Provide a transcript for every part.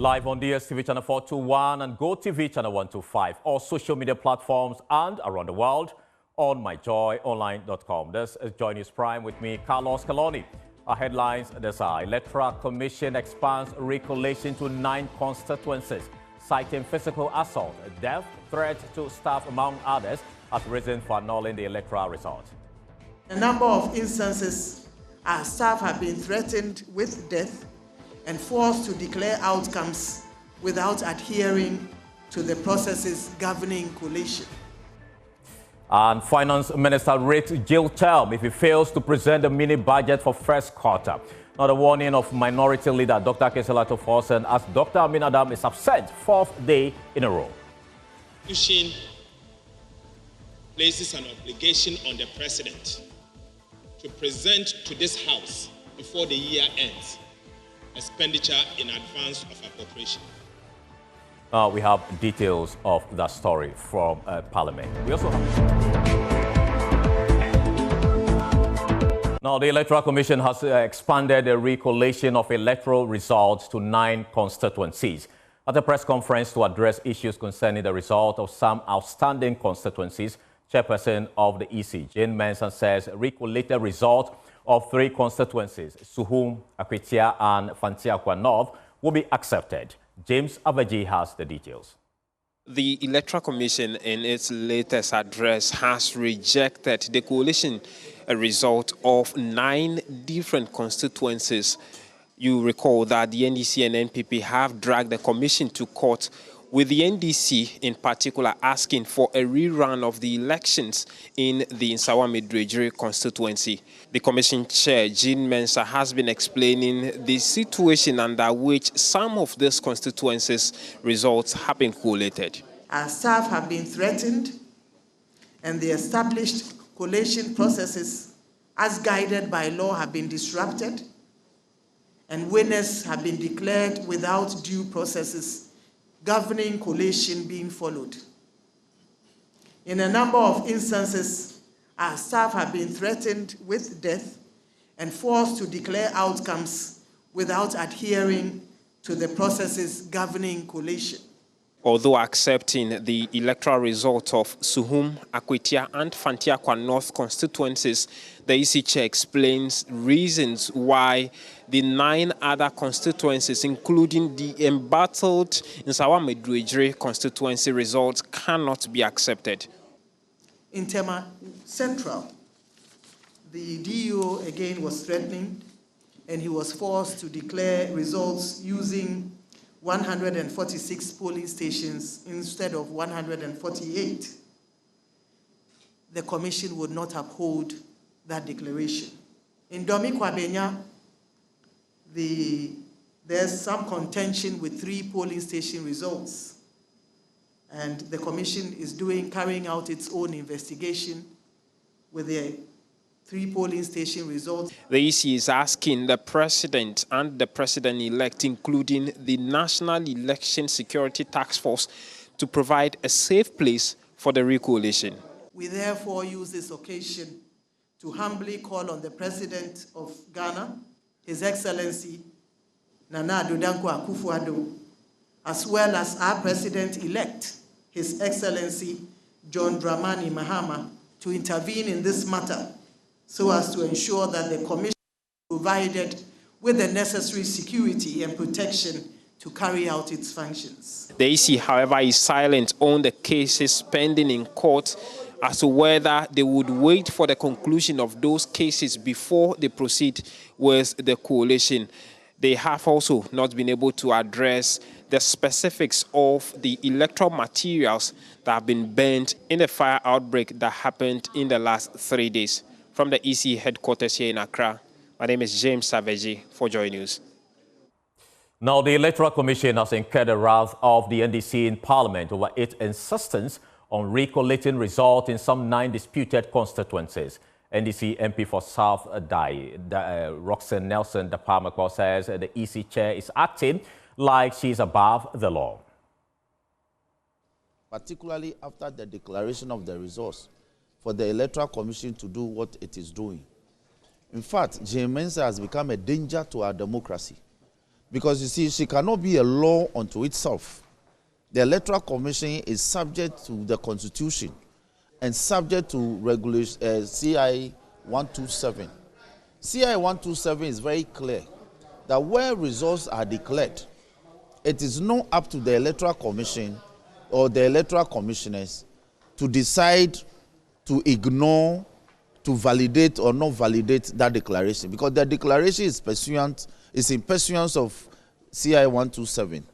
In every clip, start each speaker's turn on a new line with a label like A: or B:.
A: Live on DSTV channel 421 and GoTV channel 125, all social media platforms and around the world on myjoyonline.com. This is Joy News Prime with me, Carlos Caloni. Our headlines this are: Electoral Commission expands re-collation to 9 constituencies, citing physical assault, death, threat to staff, among others, as reason for annulling the electoral result.
B: A number of instances, our staff have been threatened with death and forced to declare outcomes without adhering to the processes governing collation.
A: And Finance Minister rates jail term if he fails to present the mini budget for first quarter. Now, the warning of Minority Leader Dr. Keselato Forsen as Dr. Amin Adam is absent 4th day in a row.
C: Constitution places an obligation on the President to present to this House before the year ends expenditure in advance of appropriation.
A: We have details of that story from Parliament. We also have... Now, the Electoral Commission has expanded the re-collation of electoral results to 9 constituencies. At a press conference to address issues concerning the result of some outstanding constituencies, Chairperson of the EC, Jane Mensah, says re-collated result of 3 constituencies, Suhum, Akwitia and Fantiakwa North, will be accepted. James Abaji has the details.
D: The Electoral Commission, in its latest address, has rejected the coalition result of 9 different constituencies. You recall that the NDC and NPP have dragged the commission to court, with the NDC in particular asking for a rerun of the elections in the Nsawa Midrejiri constituency. The commission chair, Jean Mensah, has been explaining the situation under which some of these constituencies' results have been collated.
B: Our staff have been threatened, and the established collation processes, as guided by law, have been disrupted, and winners have been declared without due processes governing collation being followed. In a number of instances, our staff have been threatened with death and forced to declare outcomes without adhering to the processes governing collation.
D: Although accepting the electoral result of Suhum, Akwitia and Fantiakwa North constituencies, the EC chair explains reasons why the 9 other constituencies, including the embattled Nsawa Midrejiri constituency results, cannot be accepted.
B: In Tema Central, the DO again was threatening, and he was forced to declare results using 146 polling stations instead of 148. The commission would not uphold that declaration. In Domi Kwabenya, there's some contention with 3 polling station results, and the commission is carrying out its own investigation with the 3 polling station results.
D: The EC is asking the President and the President-elect, including the National Election Security Task Force, to provide a safe place for the re-collation.
B: We therefore use this occasion to humbly call on the President of Ghana, His Excellency Nana Addo Dankwa Akufo-Addo, as well as our President-elect, His Excellency John Dramani Mahama, to intervene in this matter so as to ensure that the commission is provided with the necessary security and protection to carry out its functions.
D: The EC, however, is silent on the cases pending in court as to whether they would wait for the conclusion of those cases before they proceed with the coalition. They have also not been able to address the specifics of the electoral materials that have been burned in the fire outbreak that happened in the last 3 days. From the EC headquarters here in Accra, my name is James Savaji for Joy News.
A: Now, the Electoral Commission has incurred the wrath of the NDC in Parliament over its insistence on re-collating results in some 9 disputed constituencies. NDC MP for South Roxanne Nelson Dapamakwa says the EC chair is acting like she is above the law.
E: Particularly after the declaration of the results, for the Electoral Commission to do what it is doing. In fact, Jane Mensah has become a danger to our democracy. Because you see, she cannot be a law unto itself. The Electoral Commission is subject to the Constitution and subject to regulation CI 127. CI 127 is very clear that where results are declared, it is not up to the Electoral Commission or the Electoral Commissioners to decide to ignore, to validate or not validate that declaration, because the declaration is in pursuance of CI 127.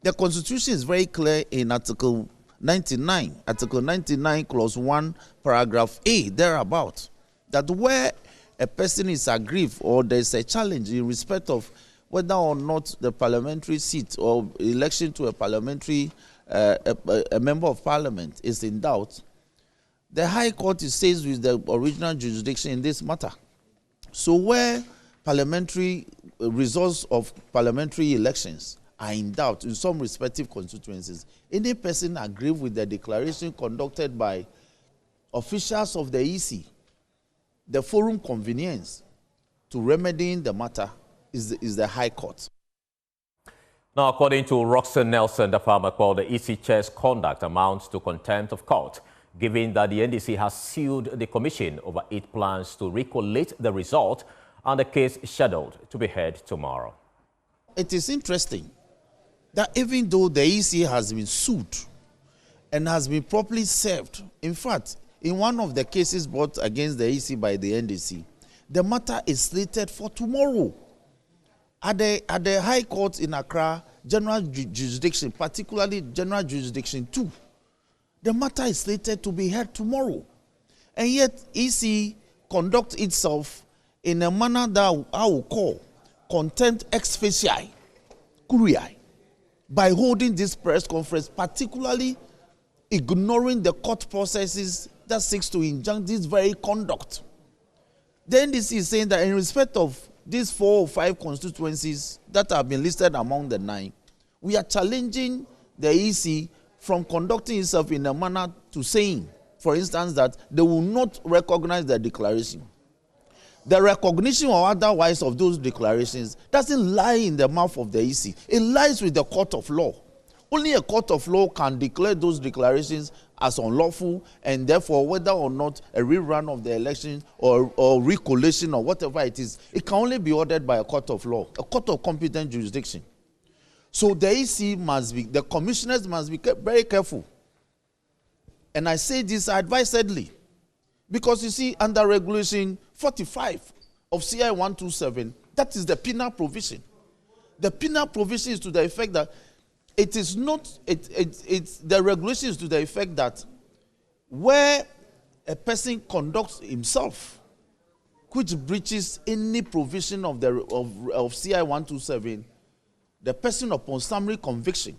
E: The Constitution is very clear in Article 99, Article 99, Clause 1, Paragraph A, thereabout, that where a person is aggrieved or there is a challenge in respect of whether or not the parliamentary seat or election to a parliamentary, a member of parliament is in doubt, the High Court stays with the original jurisdiction in this matter. So where parliamentary results of parliamentary elections are in doubt in some respective constituencies, any person aggrieved with the declaration conducted by officials of the EC, the forum convenience to remedying the matter is the High Court.
A: Now, according to Roxanne Nelson, the farmer called the EC chair's conduct amounts to contempt of court, given that the NDC has sued the commission over its plans to recollate the result and the case is scheduled to be heard tomorrow.
E: It is interesting that even though the EC has been sued and has been properly served, in fact, in one of the cases brought against the EC by the NDC, the matter is slated for tomorrow. At the High Court in Accra, General Jurisdiction, particularly General Jurisdiction 2, the matter is slated to be heard tomorrow. And yet, EC conducts itself in a manner that I will call contempt ex facie, curiae, by holding this press conference, particularly ignoring the court processes that seeks to injunct this very conduct. The NDC is saying that in respect of these 4 or 5 constituencies that have been listed among the 9, we are challenging the EC from conducting itself in a manner to saying, for instance, that they will not recognize the declaration. The recognition or otherwise of those declarations doesn't lie in the mouth of the EC. It lies with the court of law. Only a court of law can declare those declarations as unlawful, and therefore whether or not a rerun of the election or re-collation or whatever it is, it can only be ordered by a court of law, a court of competent jurisdiction. So the EC must be, the commissioners must be very careful. And I say this advisedly, because you see, under Regulation 45 of CI 127, that is the penal provision. The penal provision is to the effect that it is not, the regulation is to the effect that where a person conducts himself, which breaches any provision of CI 127, the person upon summary conviction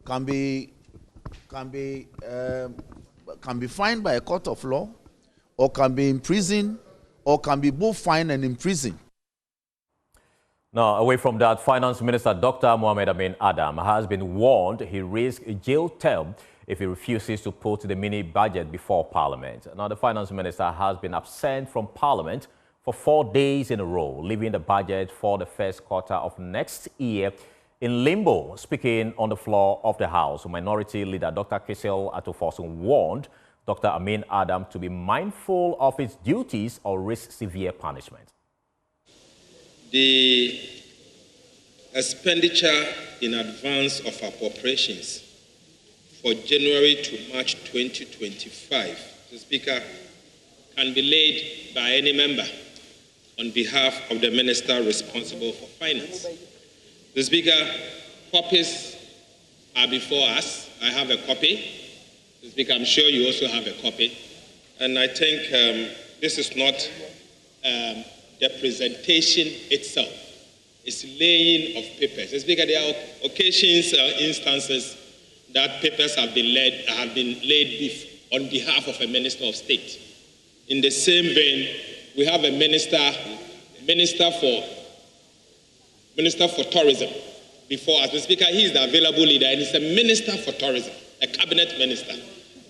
E: can be fined by a court of law, or can be imprisoned, or can be both fined and imprisoned.
A: Now, away from that, Finance Minister Dr. Mohamed Amin Adam has been warned he risks a jail term if he refuses to put the mini-budget before Parliament. Now, the Finance Minister has been absent from Parliament for 4 days in a row, leaving the budget for the first quarter of next year in limbo. Speaking on the floor of the House, Minority Leader Dr. Kisel Atoforsun warned Dr. Amin Adam to be mindful of his duties or risk severe punishment.
C: The expenditure in advance of appropriations for January to March 2025, the Speaker, can be laid by any member on behalf of the Minister responsible for Finance. The Speaker, copies are before us. I have a copy. The Speaker, I'm sure you also have a copy. And I think this is not the presentation itself. It's laying of papers. The Speaker, there are occasions, instances that papers have been laid on behalf of a Minister of State. In the same vein, we have a Minister for Tourism before us. The Speaker, he is the available leader, and he's a Minister for Tourism, a Cabinet Minister.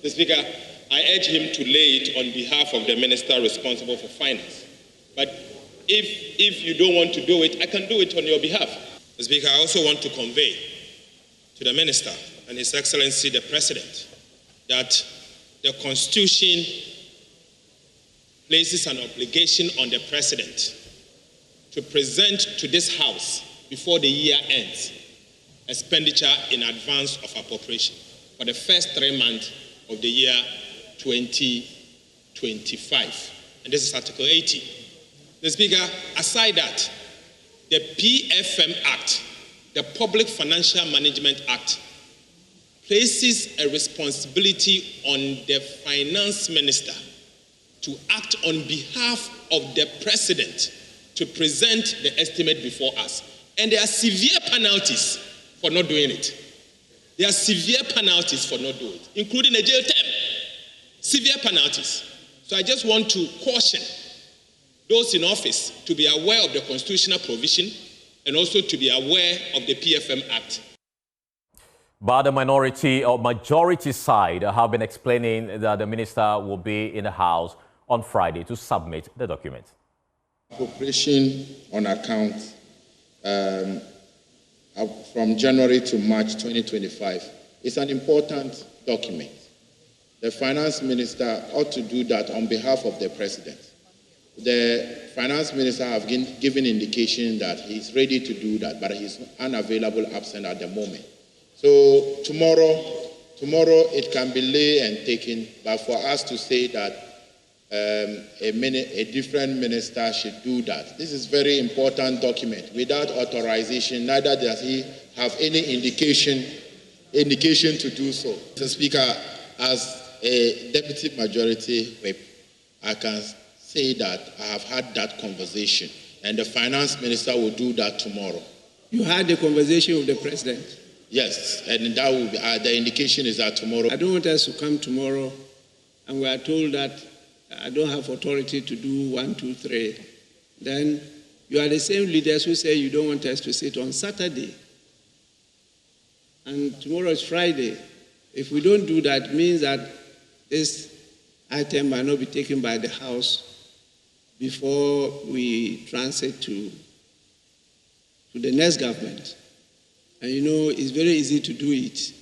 C: The Speaker, I urge him to lay it on behalf of the Minister responsible for Finance. But If you don't want to do it, I can do it on your behalf. Mr. Speaker, I also want to convey to the Minister and His Excellency the President that the Constitution places an obligation on the President to present to this House before the year ends expenditure in advance of appropriation for the first 3 months of the year 2025. And this is Article 80. Mr. Speaker, aside that, the PFM Act, the Public Financial Management Act, places a responsibility on the Finance Minister to act on behalf of the President to present the estimate before us. And there are severe penalties for not doing it. There are severe penalties for not doing it, including a jail term. Severe penalties. So I just want to caution those in office to be aware of the constitutional provision and also to be aware of the PFM Act.
A: But the minority or majority side have been explaining that the minister will be in the House on Friday to submit the document.
F: Appropriation on account from January to March 2025 is an important document. The finance minister ought to do that on behalf of the president. The finance minister have given indication that he's ready to do that, but he's unavailable, absent at the moment. So tomorrow it can be laid and taken, but for us to say that a different minister should do that. This is very important document. Without authorization, neither does he have any indication to do so. Mr. Speaker, as a deputy majority whip, I can say that I have had that conversation, and the finance minister will do that tomorrow.
G: You had a conversation with the president?
F: Yes, and that will be, the indication is that tomorrow.
G: I don't want us to come tomorrow and we are told that I don't have authority to do 1, 2, 3. Then you are the same leaders who say you don't want us to sit on Saturday. And tomorrow is Friday. If we don't do that, it means that this item might not be taken by the House before we transit to the next government. And you know, it's very easy to do it.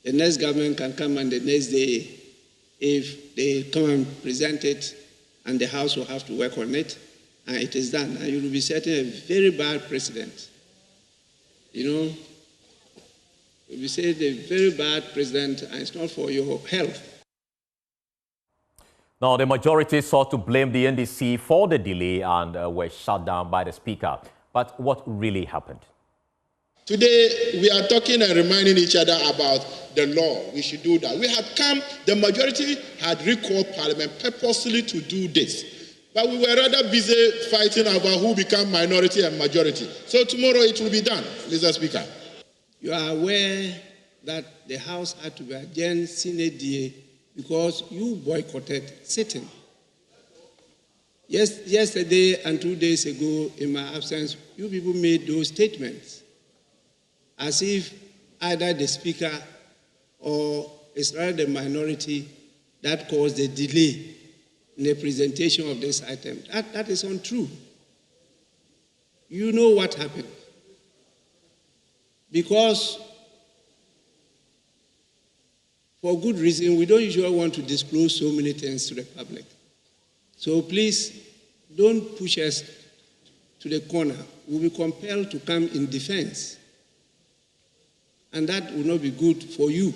G: The next government can come on the next day if they come and present it, and the House will have to work on it, and it is done. And you will be setting a very bad precedent. You know, you'll be setting a very bad precedent, and it's not for your health.
A: Now, the majority sought to blame the NDC for the delay and were shut down by the Speaker. But what really happened?
F: Today, we are talking and reminding each other about the law. We should do that. We had come, the majority had recalled Parliament purposely to do this. But we were rather busy fighting about who become minority and majority. So tomorrow it will be done, Mr. Speaker.
G: You are aware that the House had to be adjourned sine die because you boycotted sitting. Yesterday and 2 days ago, in my absence, you people made those statements as if either the Speaker or it's rather the minority that caused the delay in the presentation of this item. That is untrue. You know what happened. Because for good reason, we don't usually want to disclose so many things to the public. So please, don't push us to the corner. We'll be compelled to come in defense. And that will not be good for you.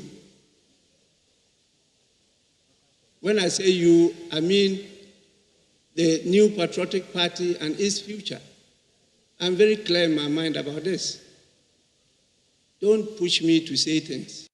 G: When I say you, I mean the New Patriotic Party and its future. I'm very clear in my mind about this. Don't push me to say things.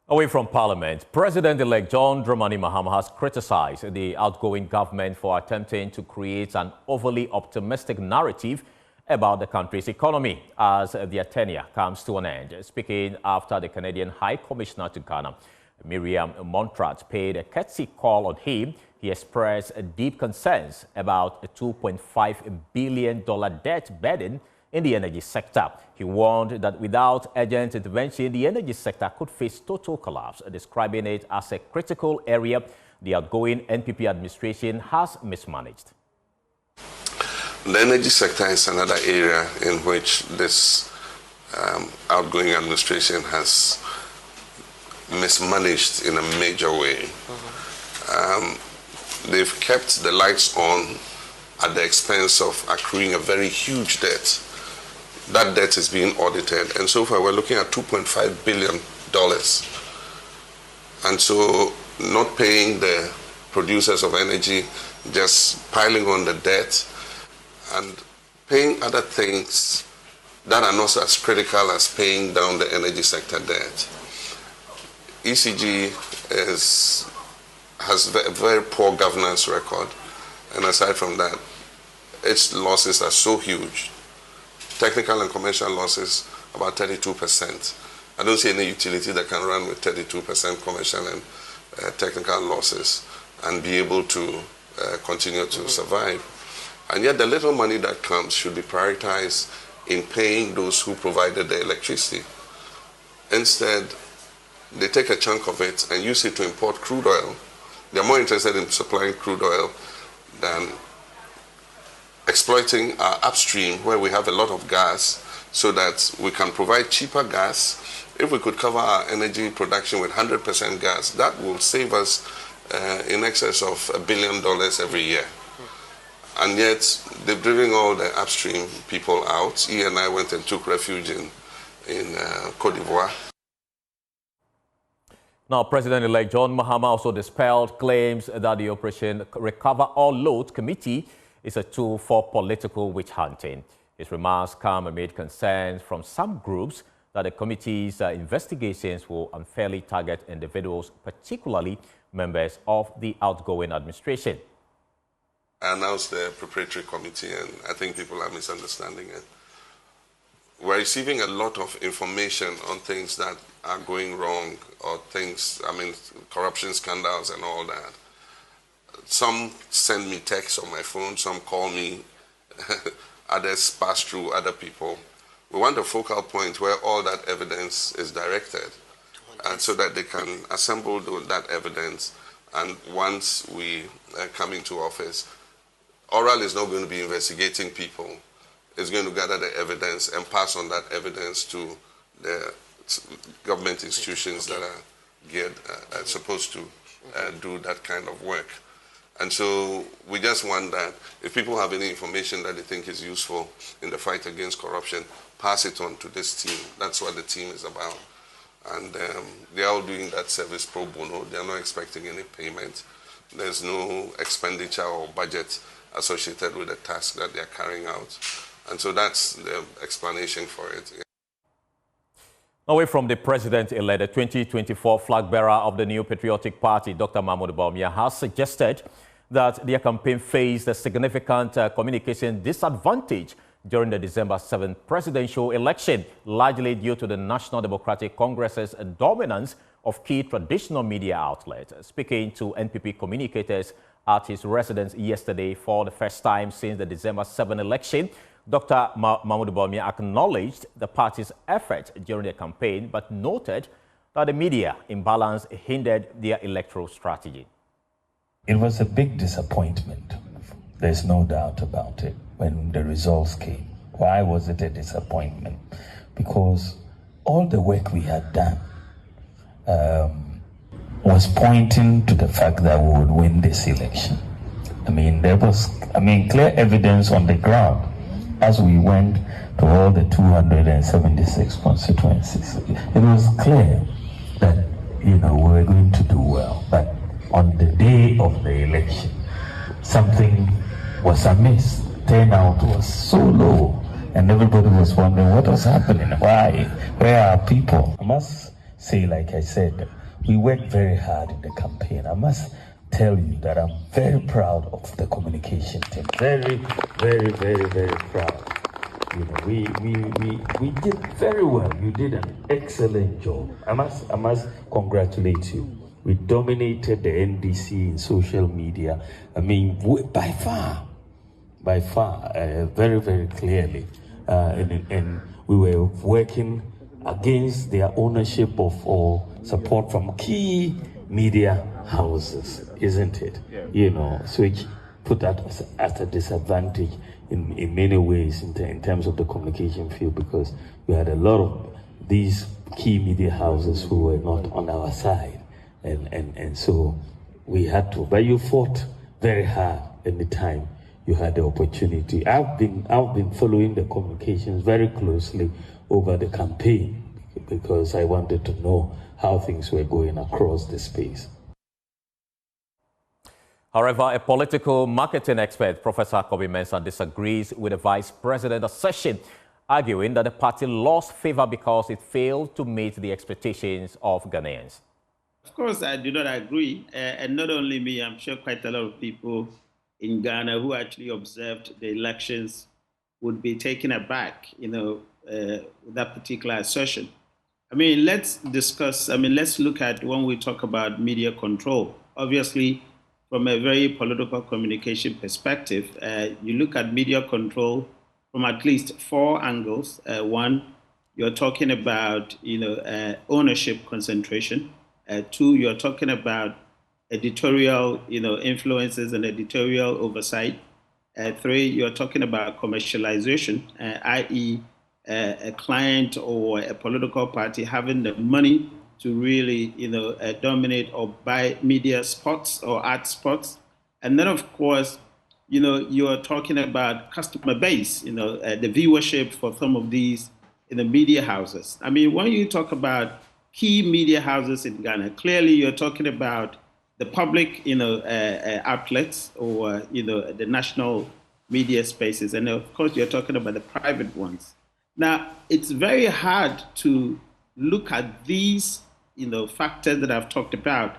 A: Away from Parliament, President-elect John Dramani Mahama has criticized the outgoing government for attempting to create an overly optimistic narrative about the country's economy as their tenure comes to an end. Speaking after the Canadian High Commissioner to Ghana, Miriam Montrat, paid a courtesy call on him, he expressed deep concerns about a $2.5 billion debt burden in the energy sector. He warned that without urgent intervention, the energy sector could face total collapse, describing it as a critical area the outgoing NPP administration has mismanaged.
H: The energy sector is another area in which this outgoing administration has mismanaged in a major way. They've kept the lights on at the expense of accruing a very huge debt. That debt is being audited, and so far we're looking at $2.5 billion. And so not paying the producers of energy, just piling on the debt and paying other things that are not as critical as paying down the energy sector debt. ECG has a very poor governance record, and aside from that, its losses are so huge. Technical and commercial losses, about 32%. I don't see any utility that can run with 32% commercial and technical losses and be able to continue to survive. And yet the little money that comes should be prioritized in paying those who provided the electricity. Instead, they take a chunk of it and use it to import crude oil. They're more interested in supplying crude oil than exploiting our upstream, where we have a lot of gas, so that we can provide cheaper gas. If we could cover our energy production with 100% gas, that will save us in excess of $1 billion every year. And yet, they've driven all the upstream people out. He and I went and took refuge in Côte d'Ivoire.
A: Now, President-elect John Mahama also dispelled claims that the Operation Recover All Load Committee is a tool for political witch hunting. His remarks come amid concerns from some groups that the committee's investigations will unfairly target individuals, particularly members of the outgoing administration.
H: I announced the preparatory committee, and I think people are misunderstanding it. We're receiving a lot of information on things that are going wrong, or things, corruption scandals and all that. Some send me texts on my phone, some call me, others pass through other people. We want a focal point where all that evidence is directed, and so that they can assemble that evidence. And once we come into office, Oral is not going to be investigating people. It's going to gather the evidence and pass on that evidence to the government institutions that are geared, supposed to do that kind of work. And so we just want that if people have any information that they think is useful in the fight against corruption, pass it on to this team. That's what the team is about. And they're all doing that service pro bono. They're not expecting any payment. There's no expenditure or budget associated with the task that they're carrying out. And so that's the explanation for it.
A: Away from the president-elect, the 2024 flag bearer of the New Patriotic Party, Dr. Mahmoud Bawumia, has suggested that their campaign faced a significant communication disadvantage during the December 7th presidential election, largely due to the National Democratic Congress's dominance of key traditional media outlets. Speaking to NPP communicators at his residence yesterday for the first time since the December 7th election, Dr. Mahmoud Bawumia acknowledged the party's effort during the campaign, but noted that the media imbalance hindered their electoral strategy.
I: It was a big disappointment. There's no doubt about it when the results came. Why was it a disappointment? Because all the work we had done was pointing to the fact that we would win this election. There was clear evidence on the ground as we went to all the 276 constituencies. It was clear that, we were going to do well. But on the day of the election, something was amiss. Turnout was so low, and everybody was wondering what was happening. Why? Where are people? I must say, like I said, we worked very hard in the campaign. I must tell you that I'm very proud of the communication team. Very, very, very, very proud. We did very well. You did an excellent job. I must congratulate you. We dominated the NDC in social media. By far, very, very clearly. And we were working against their ownership of or support from key media houses. isn't it?
A: Yeah.
I: You know, so which put that as a disadvantage in many ways in terms of the communication field, because we had a lot of these key media houses who were not on our side, and so we had to. But you fought very hard any time you had the opportunity. I've been following the communications very closely over the campaign because I wanted to know how things were going across the space.
A: However, a political marketing expert, Professor Kobe Mensah, disagrees with the Vice President's assertion, arguing that the party lost favor because it failed to meet the expectations of Ghanaians.
J: Of course, I do not agree. And not only me, I'm sure quite a lot of people in Ghana who actually observed the elections would be taken aback, with that particular assertion. I mean, let's look at when we talk about media control. Obviously, from a very political communication perspective, you look at media control from at least 4 angles. One, you're talking about, ownership concentration. 2, you're talking about editorial, influences and editorial oversight. 3, you're talking about commercialization, i.e., a client or a political party having the money to really, dominate or buy media spots or ad spots. And then, of course, you're talking about customer base, the viewership for some of these media houses. I mean, when you talk about key media houses in Ghana, clearly you're talking about the public, outlets or, the national media spaces. And of course, you're talking about the private ones. Now, it's very hard to look at these, factors that I've talked about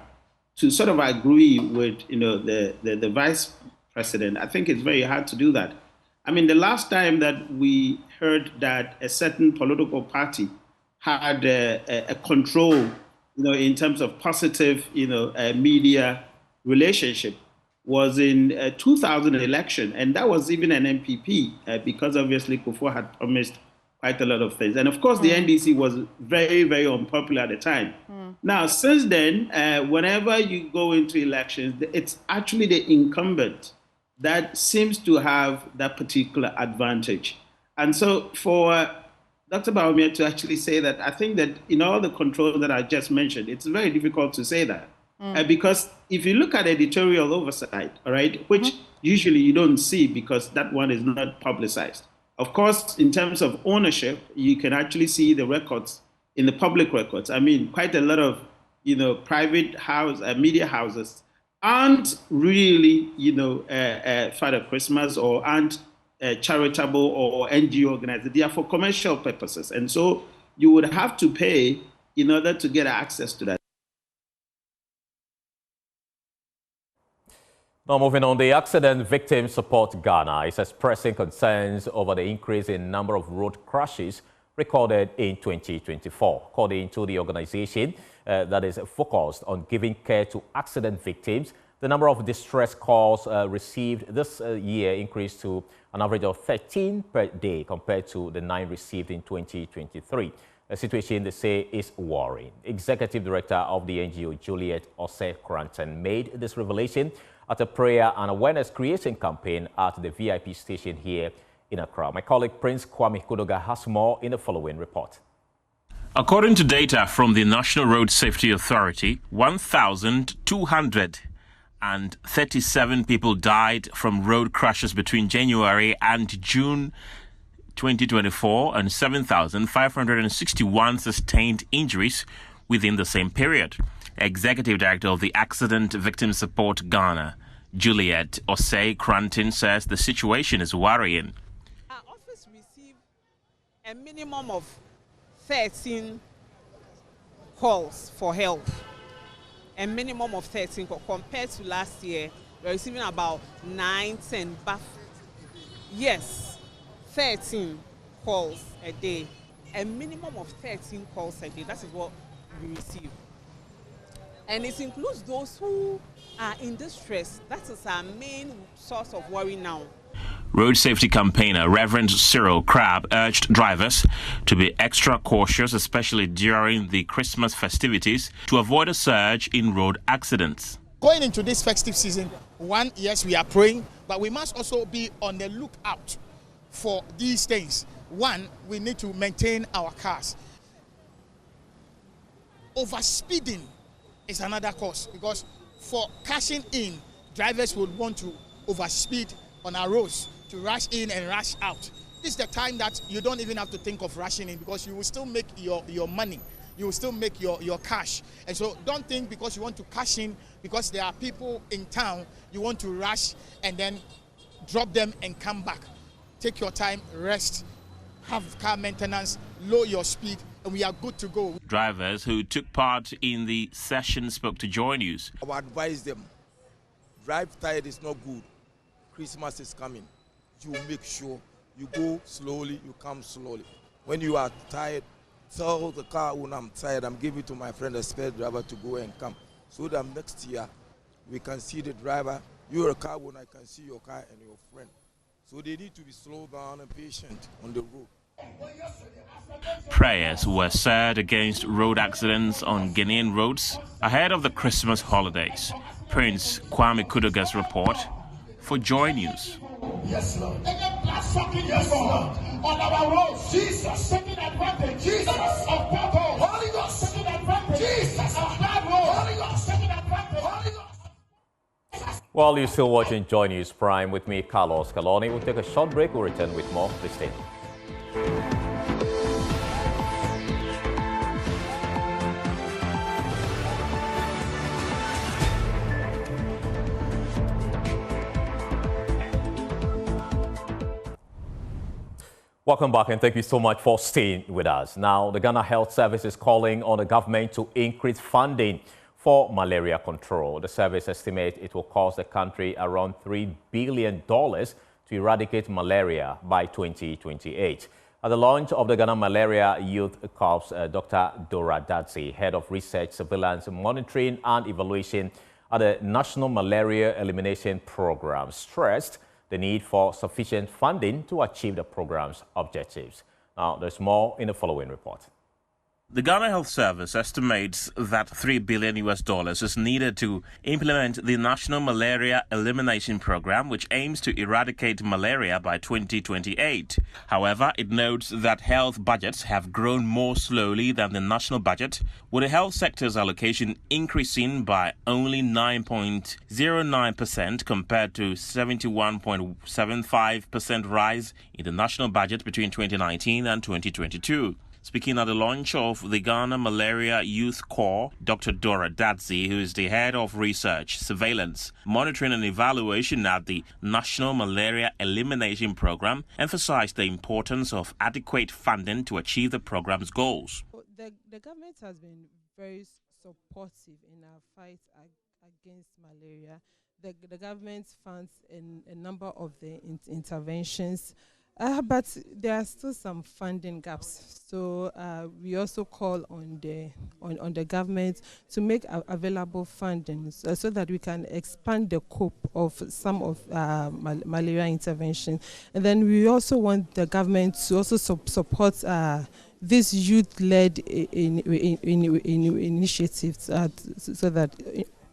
J: to sort of agree with, the Vice President. I think it's very hard to do that. I mean, the last time that we heard that a certain political party had a control, in terms of positive, media relationship was in 2000 election. And that was even an MPP because obviously Kufuor had promised quite a lot of things. And of course, the NDC was very, very unpopular at the time. Now, since then, whenever you go into elections, it's actually the incumbent that seems to have that particular advantage. And so for Dr. Bawumia to actually say that, I think that in all the control that I just mentioned, it's very difficult to say that. Because if you look at editorial oversight, all right, which usually you don't see because that one is not publicized. Of course, in terms of ownership, you can actually see the records in the public records. I mean, quite a lot of, private media houses aren't really, Father Christmas or aren't charitable or NGO organized. They are for commercial purposes. And so you would have to pay in order to get access to that.
A: Now moving on, the Accident Victim Support Ghana is expressing concerns over the increase in number of road crashes recorded in 2024. According to the organization that is focused on giving care to accident victims, the number of distress calls received this year increased to an average of 13 per day compared to the 9 received in 2023. A situation they say is worrying. Executive Director of the NGO, Juliet Osei-Cranton, made this revelation at a prayer and awareness creation campaign at the VIP station here in Accra. My colleague Prince Kwame Kudoga has more in the following report.
K: According to data from the National Road Safety Authority, 1,237 people died from road crashes between January and June 2024 and 7,561 sustained injuries within the same period. Executive Director of the Accident Victim Support Ghana, Juliet Osei-Cranton, says the situation is worrying.
L: Our office received a minimum of 13 calls for help. A minimum of 13 calls. Compared to last year, we're receiving about 9, 10. But yes, 13 calls a day. A minimum of 13 calls a day. That is what we receive. And it includes those who are in distress. That is our main source of worry now.
K: Road safety campaigner Reverend Cyril Crabb urged drivers to be extra cautious, especially during the Christmas festivities, to avoid a surge in road accidents.
M: Going into this festive season, one, yes, we are praying, but we must also be on the lookout for these things. One, we need to maintain our cars. Overspeeding is another cause, because for cashing in, drivers would want to overspeed on our roads, to rush in and rush out. This is the time that you don't even have to think of rushing in, because you will still make your money. You will still make your cash. And so don't think because you want to cash in, because there are people in town, you want to rush and then drop them and come back. Take your time, rest, have car maintenance, lower your speed, and we are good to go.
K: Drivers who took part in the session spoke to Joy News.
N: I would advise them, drive tired is not good. Christmas is coming. You make sure you go slowly, you come slowly. When you are tired, tell the car when I'm tired, I'm giving it to my friend, a spare driver, to go and come. So that next year, we can see the driver. You're a car when I can see your car and your friend. So they need to be slow down and patient on the road.
K: Prayers were said against road accidents on Guinean roads ahead of the Christmas holidays. Prince Kwame Kudoga's report for Joy News.
O: Yes, Lord. Yes, Lord. On our roads, Jesus taking advantage. Jesus of potholes. Holy Ghost taking advantage. Jesus of bad roads. Holy Ghost taking advantage. Holy Ghost.
A: While you're still watching Joy News Prime with me, Carlos Caloni, we'll take a short break. We'll return with more. Please stay. Welcome back, and thank you so much for staying with us. Now, the Ghana Health Service is calling on the government to increase funding for malaria control. The service estimates it will cost the country around $3 billion to eradicate malaria by 2028. At the launch of the Ghana Malaria Youth Corps, Dr. Dora Dadzi, Head of Research, Surveillance, Monitoring and Evaluation at the National Malaria Elimination Program, stressed the need for sufficient funding to achieve the program's objectives. Now, there's more in the following report.
K: The Ghana Health Service estimates that $3 billion is needed to implement the National Malaria Elimination Program, which aims to eradicate malaria by 2028. However, it notes that health budgets have grown more slowly than the national budget, with the health sector's allocation increasing by only 9.09% compared to 71.75% rise in the national budget between 2019 and 2022. Speaking at the launch of the Ghana Malaria Youth Corps, Dr. Dora Dadzi, who is the Head of Research, Surveillance, Monitoring and Evaluation at the National Malaria Elimination Program, emphasized the importance of adequate funding to achieve the program's goals.
L: The government has been very supportive in our fight against malaria. The government funds a number of the interventions, but there are still some funding gaps. So we also call on the government to make available funding so that we can expand the scope of some of malaria intervention. And then we also want the government to also support this youth-led initiatives so that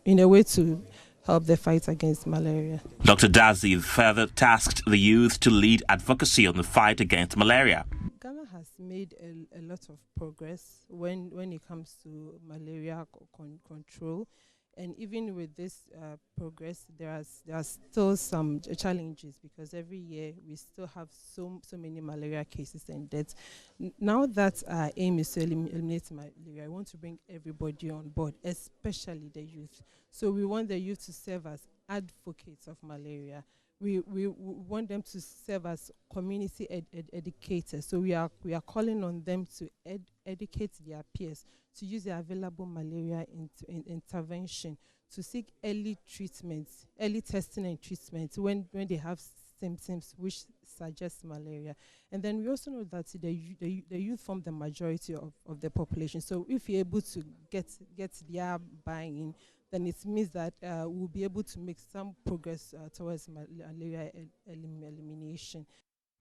L: in a way to help the fight against malaria.
K: Dr. Dadzi further tasked the youth to lead advocacy on the fight against malaria.
L: Ghana has made a lot of progress when it comes to malaria control. And even with this progress, there are still some challenges, because every year we still have so many malaria cases and deaths. Now that our aim is to eliminate malaria, I want to bring everybody on board, especially the youth. So we want the youth to serve as advocates of malaria. We want them to serve as community educators. So we are calling on them to educate their peers, to use the available malaria intervention, to seek early treatments, early testing and treatment when they have symptoms which suggest malaria. And then we also know that the youth form the majority of the population. So if you're able to get their buy-in, then it means that we'll be able to make some progress towards malaria elimination.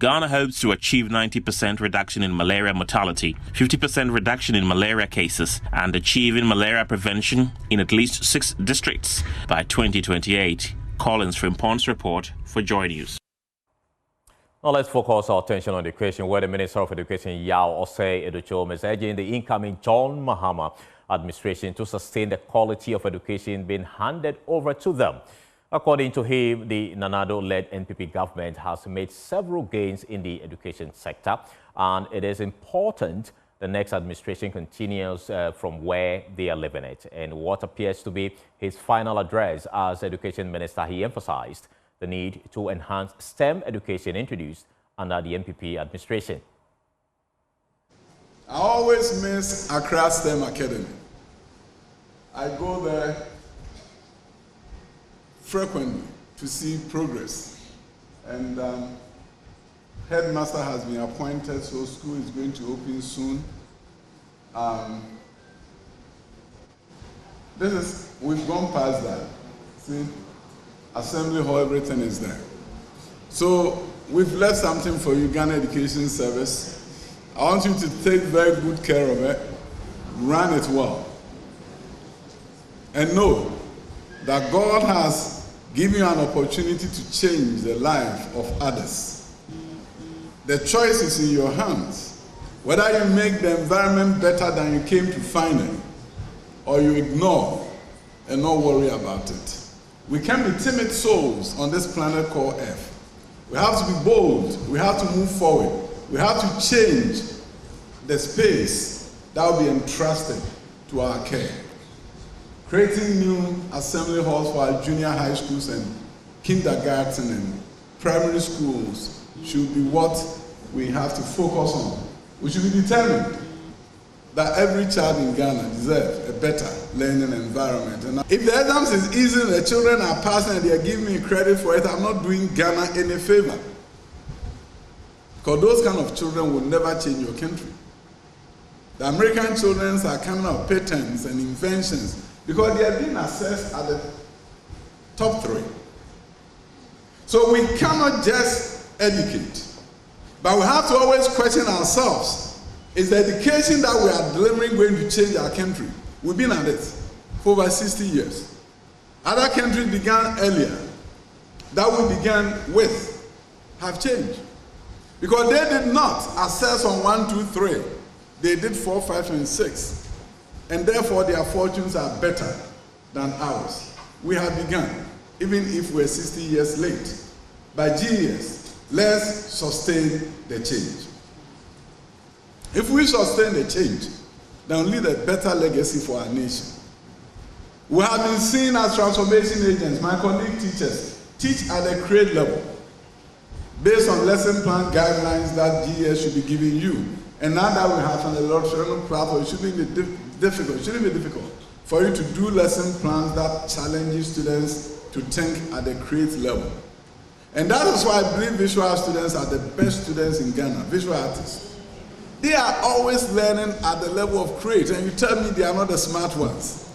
K: Ghana hopes to achieve 90% reduction in malaria mortality, 50% reduction in malaria cases, and achieving malaria prevention in at least 6 districts by 2028. Collins Frimpont's report for Joy News.
A: Now let's focus our attention on education, where the Minister of Education, Yao Osei Edochom, is urging the incoming John Mahama administration to sustain the quality of education being handed over to them. According to him, the Nanado-led NPP government has made several gains in the education sector, and it is important the next administration continues from where they are leaving it. And what appears to be his final address as Education Minister, he emphasized the need to enhance STEM education introduced under the NPP administration.
P: I always miss Accra STEM Academy. I go there frequently to see progress, and headmaster has been appointed, so school is going to open soon. We've gone past that. See, Assembly Hall, everything is there. So we've left something for you, Ghana Education Service. I want you to take very good care of it, run it well, and know that God has given you an opportunity to change the life of others. The choice is in your hands, whether you make the environment better than you came to find it, or you ignore and not worry about it. We can be timid souls on this planet called Earth. We have to be bold. We have to move forward. We have to change the space that will be entrusted to our care. Creating new assembly halls for our junior high schools and kindergarten and primary schools should be what we have to focus on. We should be determined that every child in Ghana deserves a better learning environment. And if the exams is easy, the children are passing and they are giving me credit for it, I'm not doing Ghana any favor. Because those kind of children will never change your country. The American children are coming out with patents and inventions because they are being assessed at the top 3. So we cannot just educate, but we have to always question ourselves. Is the education that we are delivering going to change our country? We've been at it for over 60 years. Other countries began earlier. That we began with have changed. Because they did not assess on 1, 2, 3. They did 4, 5, and 6. And therefore their fortunes are better than ours. We have begun, even if we're 60 years late. By GES, let's sustain the change. If we sustain the change, then we'll leave a better legacy for our nation. We have been seen as transformation agents. My colleague teachers teach at the grade level based on lesson plan guidelines that GES should be giving you. And now that we have an electoral platform, it shouldn't be difficult for you to do lesson plans that challenge students to think at the grade level. And that is why I believe visual students are the best students in Ghana, visual artists. They are always learning at the level of create, and you tell me they are not the smart ones.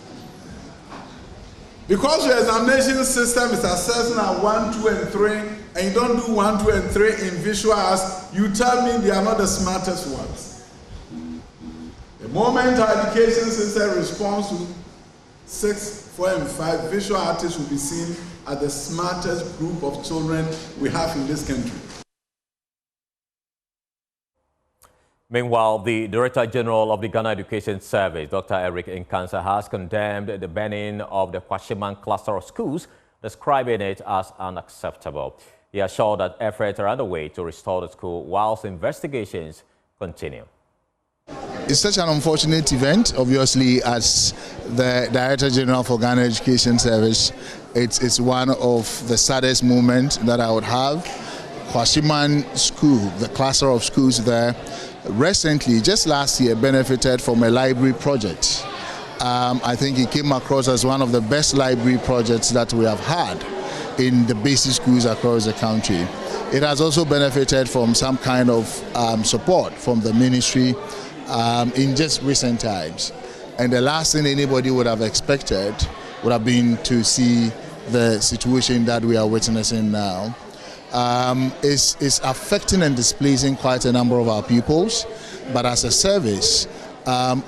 P: Because your examination system is assessing at 1, 2, and 3, and you don't do 1, 2, and 3 in visual arts, you tell me they are not the smartest ones. The moment our education system responds to 6, 4, and 5, visual artists will be seen as the smartest group of children we have in this country.
A: Meanwhile, the Director General of the Ghana Education Service, Dr. Eric Nkansa, has condemned the banning of the Kwashiman cluster of schools, describing it as unacceptable. He assured that efforts are underway to restore the school whilst investigations continue.
Q: It's such an unfortunate event. Obviously, as the Director General for Ghana Education Service, it's one of the saddest moments that I would have. Kwashiman School, the cluster of schools there, recently, just last year, benefited from a library project. I think it came across as one of the best library projects that we have had in the basic schools across the country. It has also benefited from some kind of support from the ministry in just recent times. And the last thing anybody would have expected would have been to see the situation that we are witnessing now. is affecting and displacing quite a number of our pupils. But as a service,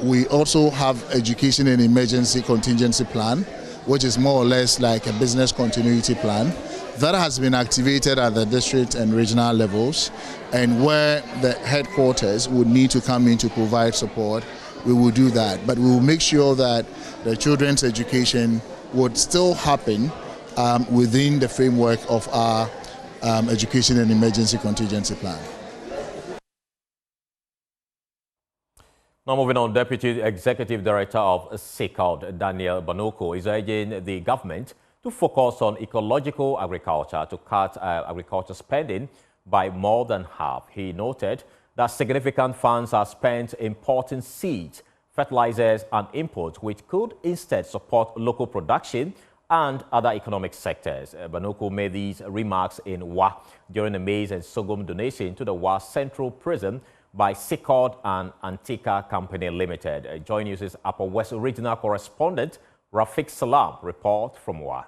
Q: we also have education and emergency contingency plan, which is more or less like a business continuity plan that has been activated at the district and regional levels, and where the headquarters would need to come in to provide support, we will do that. But we will make sure that the children's education would still happen within the framework of our education and emergency contingency plan.
A: Now moving on, Deputy Executive Director of SECOD, Daniel Banoko, is urging the government to focus on ecological agriculture to cut agriculture spending by more than half. He noted that significant funds are spent importing seeds, fertilizers and imports, which could instead support local production and other economic sectors. Banoko made these remarks in Wa during a maize and sorghum donation to the Wa Central Prison by SECOD and Antica Company Limited. Joy News' Upper West Regional Correspondent Rafiq Salam report from Wa.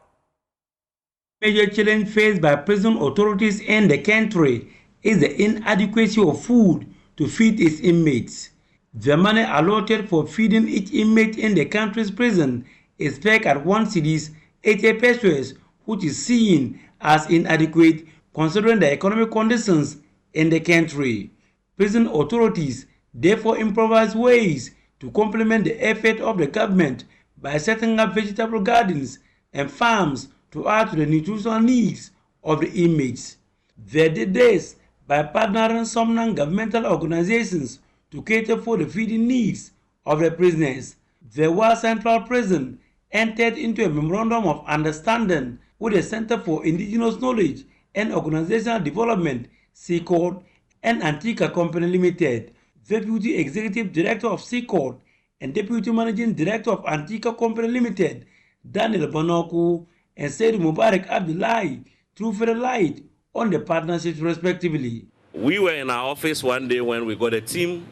R: Major challenge faced by prison authorities in the country is the inadequacy of food to feed its inmates. The money allotted for feeding each inmate in the country's prison is pegged at 1 cedis 80 pesos, which is seen as inadequate considering the economic conditions in the country. Prison authorities therefore improvise ways to complement the effort of the government by setting up vegetable gardens and farms to add to the nutritional needs of the inmates. They did this by partnering some non-governmental organizations to cater for the feeding needs of the prisoners. The Wa Central Prison entered into a memorandum of understanding with the Center for Indigenous Knowledge and Organizational Development, SECOD, and Antica Company Limited. Deputy Executive Director of SECOD and Deputy Managing Director of Antica Company Limited, Daniel Banoko, and Said Mubarak Abdullahi threw further light on the partnerships respectively.
S: We were in our office one day when we got a team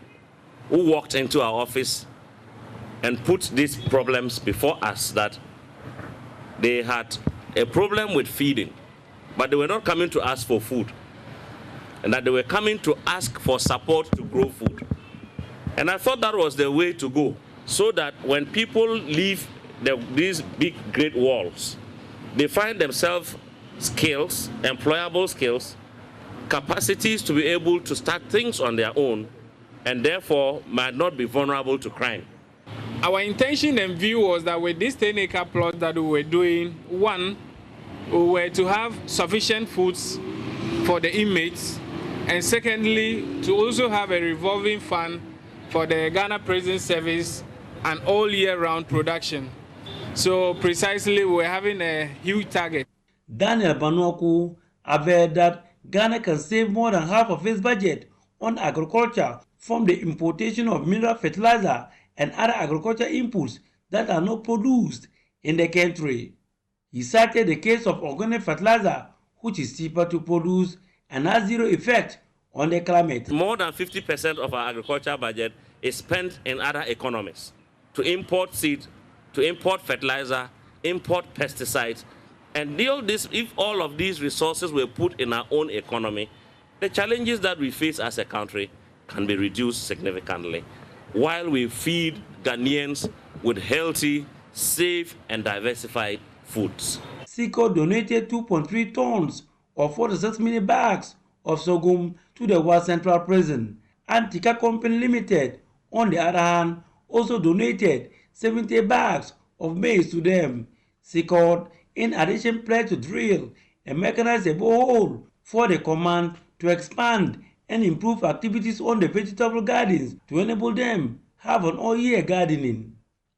S: who walked into our office and put these problems before us, that they had a problem with feeding, but they were not coming to ask for food, and that they were coming to ask for support to grow food. And I thought that was the way to go, so that when people leave these big, great walls, they find themselves skills, employable skills, capacities to be able to start things on their own, and therefore might not be vulnerable to crime.
T: Our intention and view was that with this 10-acre plot that we were doing, one, we were to have sufficient foods for the inmates, and secondly, to also have a revolving fund for the Ghana Prison Service and all year-round production. So precisely, we're having a huge target.
R: Daniel Banoko averred that Ghana can save more than half of its budget on agriculture from the importation of mineral fertilizer and other agriculture inputs that are not produced in the country. He cited the case of organic fertilizer, which is cheaper to produce and has zero effect on the climate.
S: More than 50% of our agriculture budget is spent in other economies, to import seed, to import fertilizer, import pesticides, and deal this. If all of these resources were put in our own economy, the challenges that we face as a country can be reduced significantly, while we feed Ghanaians with healthy, safe, and diversified foods.
R: SECOD donated 2.3 tons or 46 million bags of sorghum to the Wa Central Prison. Antica Company Limited, on the other hand, also donated 70 bags of maize to them. SECOD, in addition, pledged to drill and mechanize a borehole for the command to expand and improve activities on the vegetable gardens to enable them have an all-year gardening.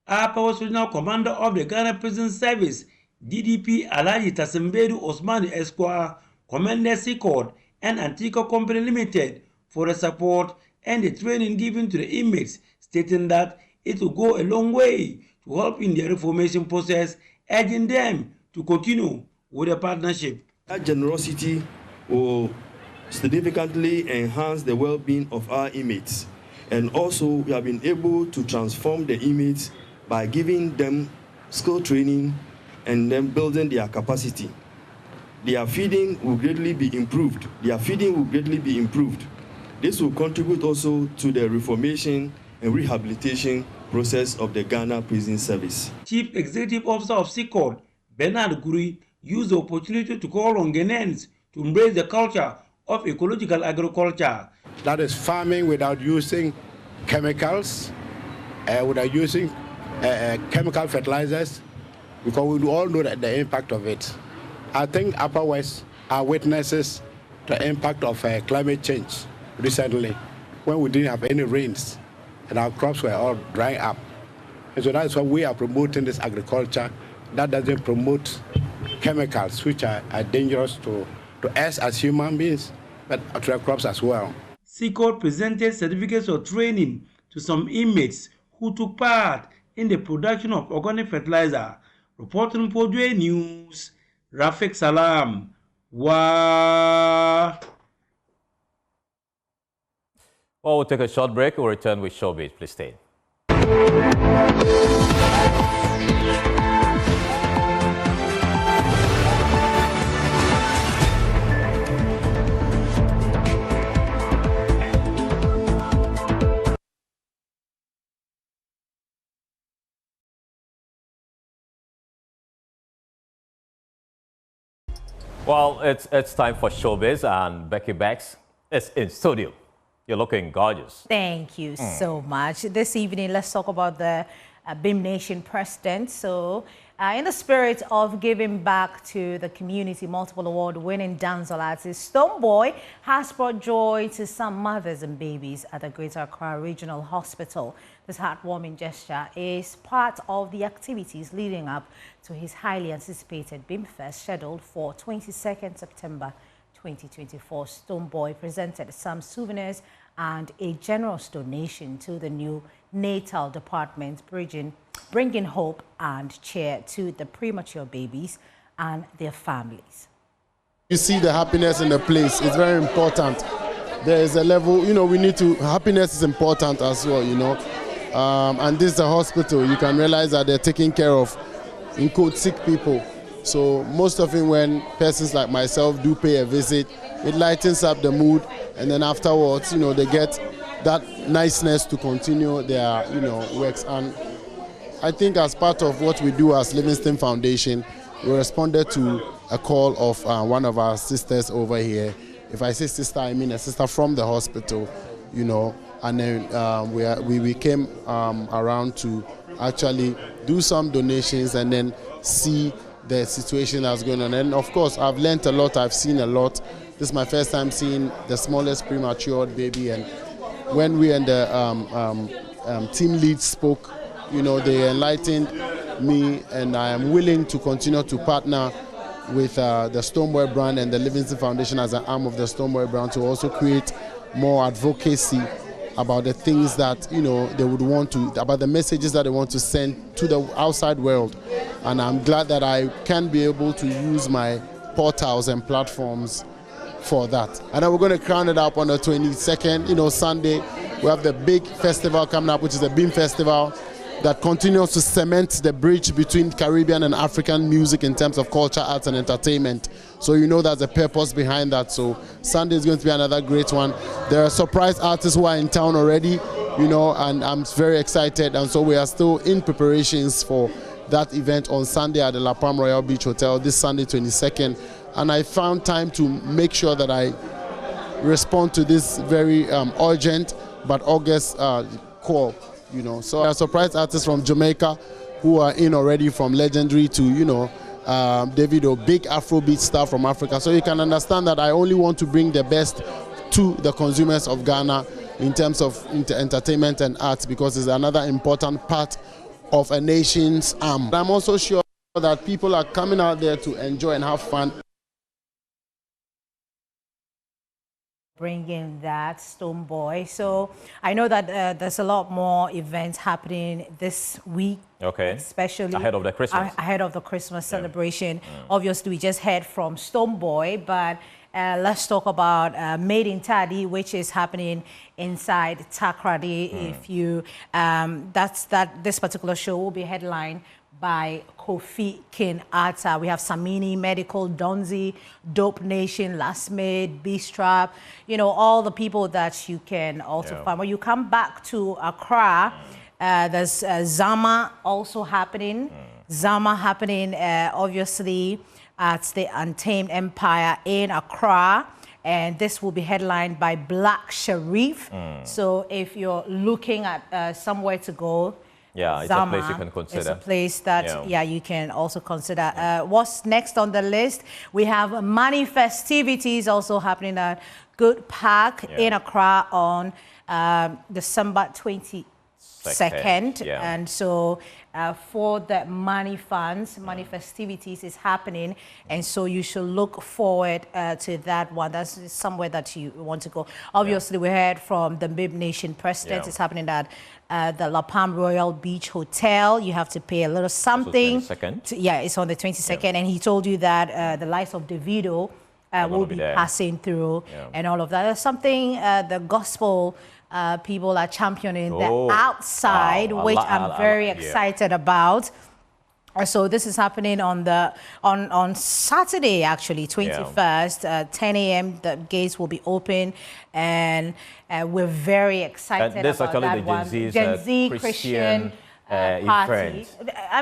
R: Upper West Regional Commander of the Ghana Prison Service, DDP Alaji Tasembedu Osmani Esquire, commended SECOD and Antica Company Limited for the support and the training given to the inmates, stating that it will go a long way to help in their reformation process, urging them to continue with the partnership.
U: That generosity will significantly enhance the well-being of our inmates, and also we have been able to transform the inmates by giving them skill training and then building their capacity. their feeding will greatly be improved. This will contribute also to the reformation and rehabilitation process of the Ghana Prison Service.
R: Chief Executive Officer of SICOD, Bernard Guri, used the opportunity to call on Ghanaians to embrace the culture of ecological agriculture.
B: That is farming without using chemicals, without using chemical fertilizers, because we all know that the impact of it. I think Upper West are witnesses to the impact of climate change recently, when we didn't have any rains and our crops were all drying up. And so that's why we are promoting this agriculture that doesn't promote chemicals, which are dangerous to us as human beings, but to the crops as well.
R: SICOD presented certificates of training to some inmates who took part in the production of organic fertilizer. Reporting for Joy News, Rafik Salam. Well,
A: we'll take a short break. We'll return with Showbiz. Please stay. Well, it's time for Showbiz, and Becky Bex is in studio. You're looking gorgeous.
V: Thank you so much. This evening, let's talk about the BIM Nation president. So, in the spirit of giving back to the community, multiple award-winning dancehall artist Stonebwoy has brought joy to some mothers and babies at the Greater Accra Regional Hospital. This heartwarming gesture is part of the activities leading up to his highly anticipated BIM Fest scheduled for 22nd September 2024. Stonebwoy presented some souvenirs and a generous donation to the new natal department, bringing hope and cheer to the premature babies and their families.
W: You see the happiness in the place. It's very important. There is a level, we need to, happiness is important as well, and this is a hospital. You can realize that they're taking care of, in quote, sick people. So most often when persons like myself do pay a visit, it lightens up the mood, and then afterwards, they get that niceness to continue their, works. And I think as part of what we do as Livingston Foundation, we responded to a call of one of our sisters over here. If I say sister, I mean a sister from the hospital, and then we came around to actually do some donations and then see the situation that's going on. And of course, I've learned a lot, I've seen a lot. This is my first time seeing the smallest premature baby, and when we and the team lead spoke, they enlightened me, and I am willing to continue to partner with the Stonebwoy brand and the Livingston Foundation as an arm of the Stonebwoy brand to also create more advocacy about the things that they would want to, about the messages that they want to send to the outside world. And I'm glad that I can be able to use my portals and platforms for that. And then we're going to crown it up on the 22nd, Sunday. We have the big festival coming up, which is the BIM Festival, that continues to cement the bridge between Caribbean and African music in terms of culture, arts, and entertainment. So there's a purpose behind that. So Sunday is going to be another great one. There are surprise artists who are in town already, and I'm very excited. And so we are still in preparations for that event on Sunday at the La Palm Royal Beach Hotel, this Sunday 22nd. And I found time to make sure that I respond to this very urgent but August call. So there are surprise artists from Jamaica who are in already, from Legendary to, Davido, big Afrobeat star from Africa. So you can understand that I only want to bring the best to the consumers of Ghana in terms of entertainment and arts, because it's another important part of a nation's arm. I'm also sure that people are coming out there to enjoy and have fun.
V: Bringing that Stonebwoy. So I know that there's a lot more events happening this week.
A: Okay.
V: Especially
A: ahead of the Christmas.
V: Ahead of the Christmas celebration. Obviously, we just heard from Stonebwoy, but let's talk about Made in Tadi, which is happening inside Takrady. If you, this particular show will be headlined by Kofi Kinata. We have Samini Medical, Donzi, Dope Nation, Last Made, Beastrap, you know, all the people that you can also find. When you come back to Accra, there's Zama also happening. Zama happening, obviously, at the Untamed Empire in Accra. And this will be headlined by Black Sharif. So if you're looking at somewhere to go,
A: it's
V: Zama,
A: a place you can consider.
V: It's a place that, you can also consider. What's next on the list? We have Money Festivities also happening at Good Park in Accra on December 22nd. And so for the money funds, money festivities is happening, and so you should look forward to that one. That's somewhere that you want to go. Obviously, we heard from the Bib Nation president. It's happening at the La Palm Royal Beach Hotel. You have to pay a little something. It's on the 22nd, and he told you that the likes of Davido will be passing through and all of that. There's something the gospel people are championing the outside, which I'm very excited about. So this is happening on Saturday, actually, 21st, 10 a.m. The gates will be open, and we're very excited about that one. Gen Z Christian party. I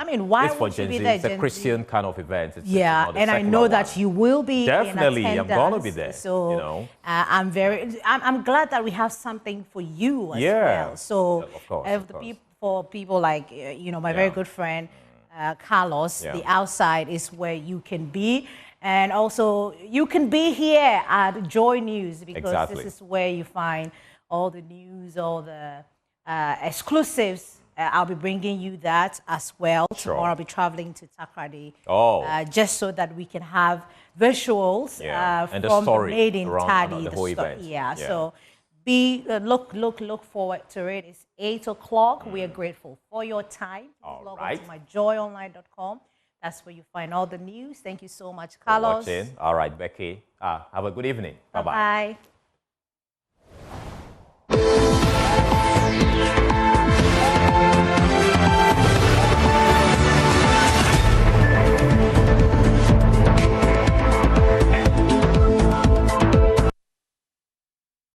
V: mean, why would you be there?
A: It's a Christian kind of event. It's
V: and I know that you will be
A: definitely.
V: In
A: I'm gonna be there.
V: So
A: you know,
V: I'm glad that we have something for you as well. So for people like my very good friend Carlos, the outside is where you can be. And also, you can be here at Joy News, because this is where you find all the news, all the exclusives. I'll be bringing you that as well. Tomorrow I'll be traveling to Takrady, just so that we can have visuals
A: and
V: from
A: the story
V: Made in Tadi.
A: The whole event.
V: So look forward to it. It's 8 o'clock. We are grateful for your time. Log on to myjoyonline.com. That's where you find all the news. Thank you so much, Carlos.
A: All right, Becky. Have a good evening. Bye-bye.
V: Bye-bye.